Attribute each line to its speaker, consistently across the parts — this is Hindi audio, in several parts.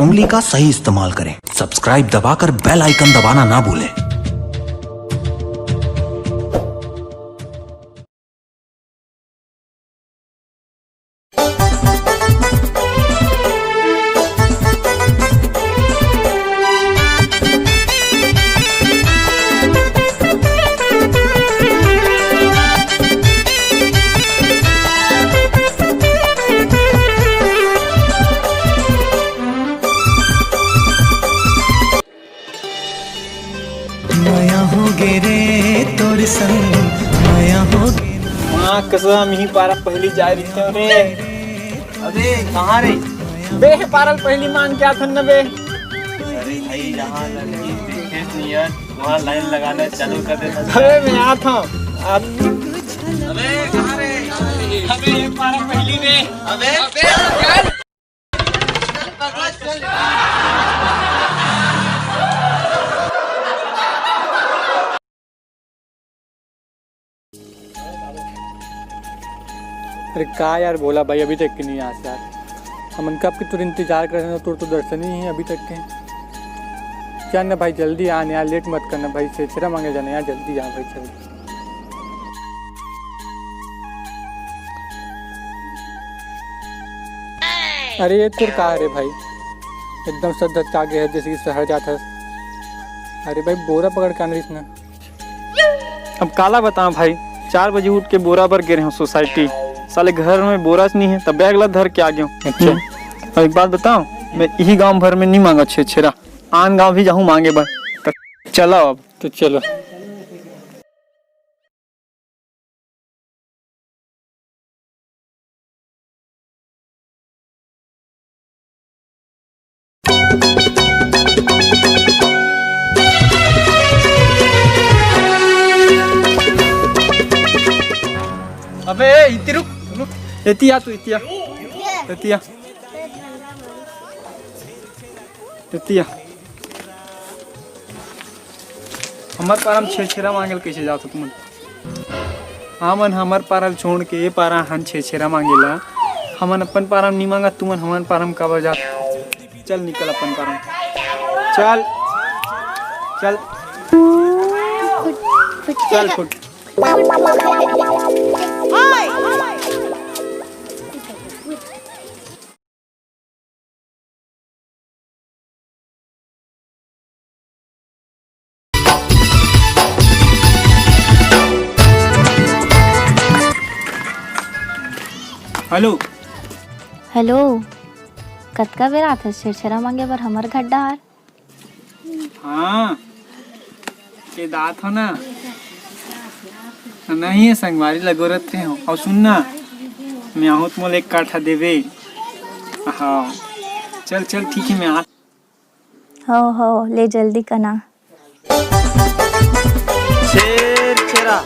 Speaker 1: उंगली का सही इस्तेमाल करें। सब्सक्राइब दबाकर बेल आइकन दबाना ना भूलें।
Speaker 2: माया हो गे रे तोर संग माया हो गे
Speaker 3: माँ कसम ही पारा पहली जा रही थी रे। अबे कहाँ रे? बे पारल पहली मांग क्या था न बे?
Speaker 4: अरे भाई जहाँ लड़की दिखे नियत वहाँ लाइन लगाना चालू कर देना।
Speaker 3: अबे मैं आता हूँ। अबे कहाँ रे? अबे ये पारा पहली रे। अबे चल। अरे का यार बोला भाई अभी तक की नहीं यहाँ से यार। हम कब की तुर इंतजार कर रहे हैं, तुर तो दर्शन ही है अभी तक के। क्या ना भाई जल्दी आने यार, लेट मत करना भाई। छेरा मांगे जाना यार, जल्दी आ भाई चल। अरे ये तुर कहाँ रे भाई? एकदम सद आगे है जैसे कि शहर जाता है। अरे भाई बोरा पकड़ के आना इसने। अब काला बताऊं भाई, 4 बजे उठ के बोरा भर गिरे हूँ सोसाइटी। साले घर में बोरा नहीं है तब बैग ला धर के आ गया हूँ। अच्छा और एक बात बताऊं, मैं यही गांव भर में नहीं मांगा छेरा, आन गांव भी जाऊँ मांगे बार। तो चलो अब तो चलो। अबे इतनी रुक रुक, इतिया तू इतिया इतिया इतिया हमार पारम छेरा मांगल कैसे जात तुम? हमन हमार पारल छोड़ के ये पारा हन छेरा मांगेला। हमन अपन पारम नहीं मांगा, तुमन हमन पारम काबर जात? चल निकल अपन पारम, चल चल चल फुट। हेलो
Speaker 5: हेलो, कतका बेर आथे छेरा मांगे बर हमर घर डार?
Speaker 3: हाँ के दात हो ना, नहीं है संगवारी लगो रहते हो। और सुनना, मैं आहूँ तो मोले 1 काठा देवे। हाँ चल चल ठीक है, मैं आ।
Speaker 5: हो ले जल्दी कना।
Speaker 4: छेर छेरा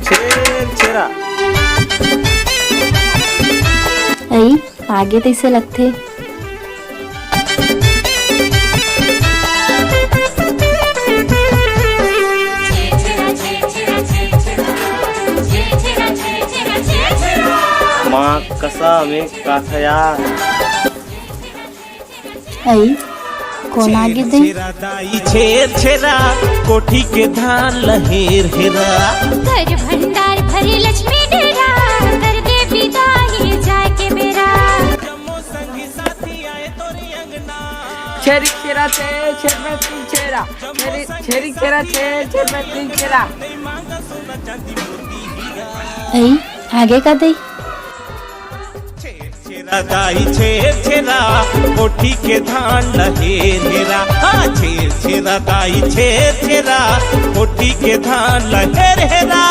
Speaker 4: छेर छेरा।
Speaker 5: आई आगे तैसे लगथे।
Speaker 4: माँ कसम एक काथा यार।
Speaker 5: आई कौन आगे दे?
Speaker 2: दाई छेर छेरा कोठी के धान लहेर हेरा।
Speaker 6: घर भंडार भरी लक्ष्मी डेरा कर दे विदाई जाए के मेरा।
Speaker 7: छेरी छेरा छेर में 3 छेरा, छेरी छेरा छेर में 3 छेरा।
Speaker 5: आई आगे का दे?
Speaker 2: दाई छेर छेरा कोठी के धान लहेर हेरा। हाँ छेर छेरा दाई छेर छेरा कोठी के धान लहेर हेरा।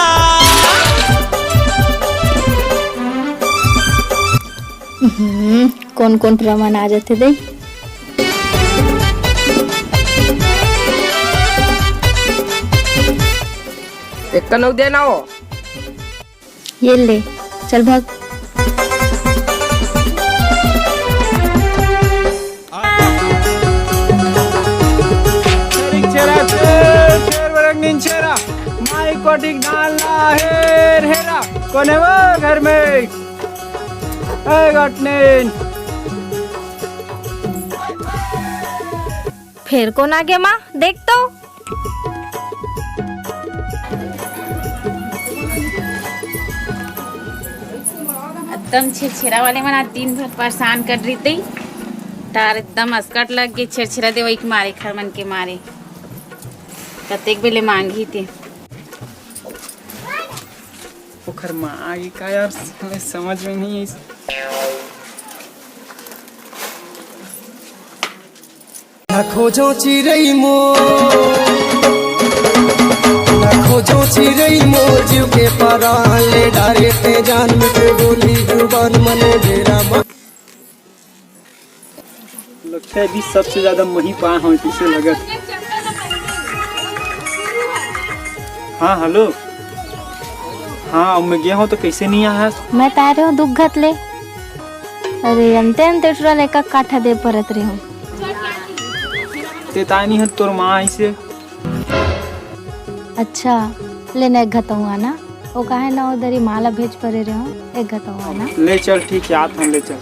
Speaker 5: कौन कौन प्रमाण आ जाते दे?
Speaker 7: एक का 9 देना हो।
Speaker 5: ये ले चल भाग।
Speaker 3: माई कोटिक डालना हेर हेरा। कौन है वो घर में?
Speaker 5: फिर कौन आ गया माँ, देख तो।
Speaker 8: एकदम छिरछिरा वाले मना दिन भर परेशान कर रही थी। तार एकदम अस्कट लग गई छिरछिरा दे वही के मारे खरमन के मारे कतेक बेले मांगी थी।
Speaker 3: पोखर में आगे का यार समझ में नहीं।
Speaker 9: खोजो चिरई मो खोजो चिरई मो जीव के परान ले डारे ते जान मिटे बोली जुबान मने डेरा।
Speaker 3: लगता है भी सबसे ज्यादा मही पा हूँ किसे लगत। हाँ हेलो, हाँ अब मैं गया हूँ तो कैसे नहीं आया?
Speaker 5: मैं तारे हूँ दुख घत ले। अरे अंते अंते टुरा लेकर काठा दे परत रही हूँ।
Speaker 3: ते तानी है तोर माँ ऐसे।
Speaker 5: अच्छा लेने एक घतऊँगा ना, वो कहा है ना उधर ही माला भेज परे रहे हूँ, एक घतऊँगा ना।
Speaker 3: ले चल ठीक है, आत हम ले चल।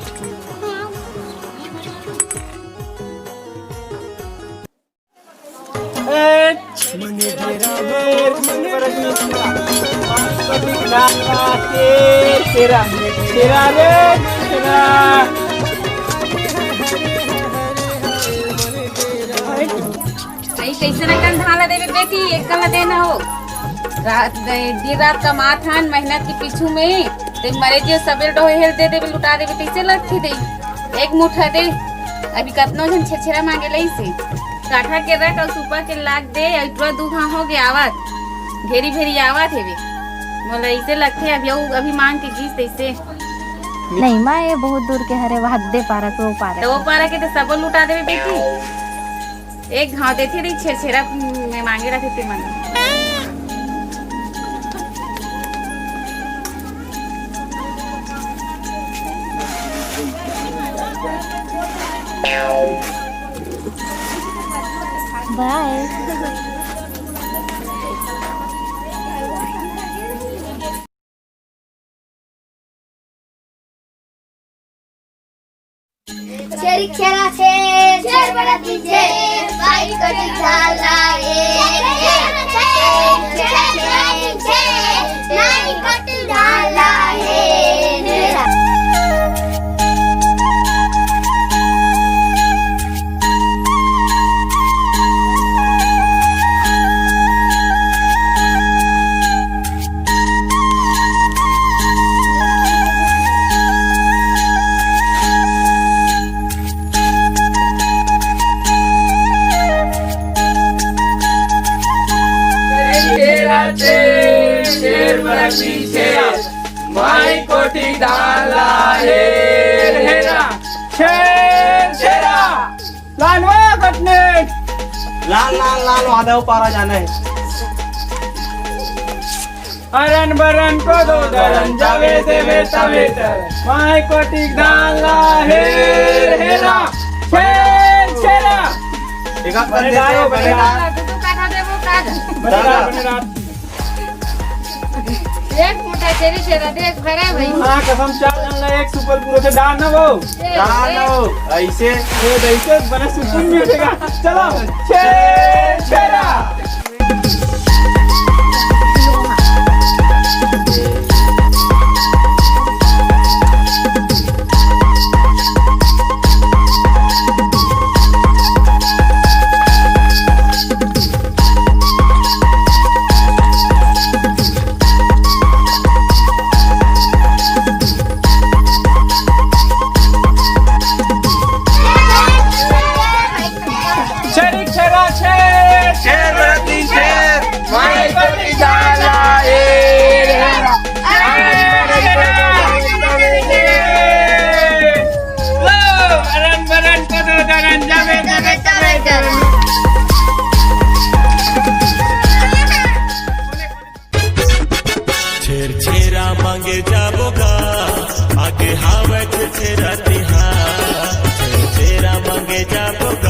Speaker 8: कैसे न कन धाला देवे बेटी, एक कला देना हो। रात दिन रात का माथान मेहनत के पीछू में ते मरे जो सबेर डोहे हेल दे देवे लुटा देवे कैसे लगती दे। एक मुठा दे अभी कतनो जन छेछरा मांगे लई से काठा के रख और सुपर के लाग दे इतना दुखा हो गया आवत घेरी भेरी आवत हेवे मोला ऐसे लगते अभी मांग के गीस तैसे
Speaker 5: नहीं माँ, ये बहुत दूर के हरे वहाँ दे पारा तो वो पारा
Speaker 8: तो वो पारा के तो सब लुटा देवे बेटी। एक घाव देती रही छेछरा में मांगे रखे थे मन।
Speaker 5: बाय।
Speaker 6: शेरी खेरा से शेर बड़ा दीजे बाई कटी झाला नानी कटी झाला
Speaker 7: शेर बड़ा पीछे माई कोठी डाला हेरा शेर शेरा लानवा कटने
Speaker 4: लाल लाल लाल वादा पारा जाना है।
Speaker 7: अरन बरन को दो दरन जावे देवे तवे तर माई कोठी डाला हेरा शेर शेरा।
Speaker 4: एक आप बने डालो बने डाल
Speaker 8: तू काठा दे वो काट
Speaker 7: बने डाल
Speaker 8: एक मोटा चेरी चेरा देख भरा भाई।
Speaker 7: हाँ कसम चाल जन एक सुपर पूरे से डाल ना वो
Speaker 4: डाल दो ऐसे
Speaker 7: ऐसे बने सुपर में उठेगा। चलो शेर शेरा।
Speaker 2: छेरा मांगे जाबोगा आगे हावे छेरा तिहा छेरा मांगे जाबोगा।